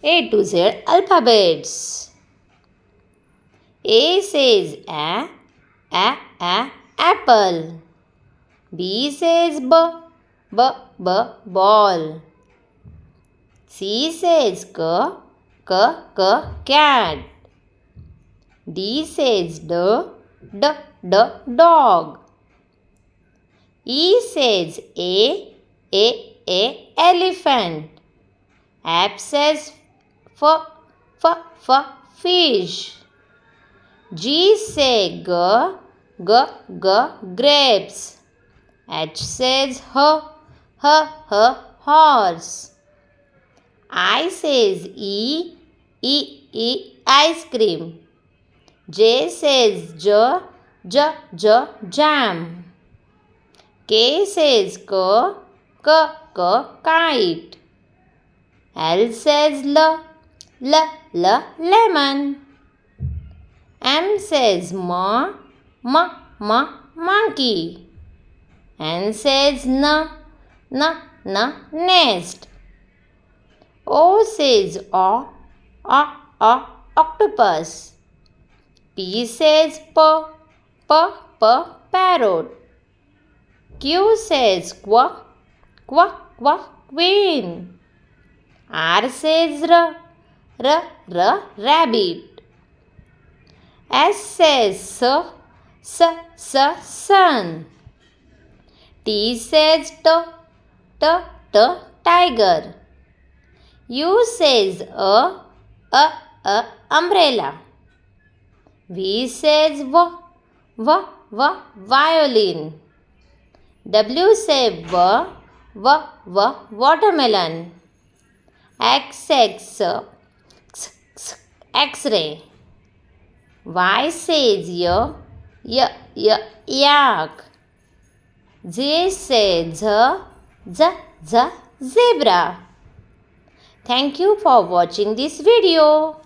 A to Z alphabets. A says apple. B says b ball. C says cat. D says d dog. E says a elephant. F says fish. G says grapes. H says horse. I says ice cream. J says jam. K says kite. L says lemon. M says monkey. N says nest. O says octopus. P says parrot. Q says queen. R says rabbit. S says sun. T says tiger. U says umbrella. V says violin. W says watermelon. X says X-ray. Y says yak. Z says zebra. Thank you for watching this video.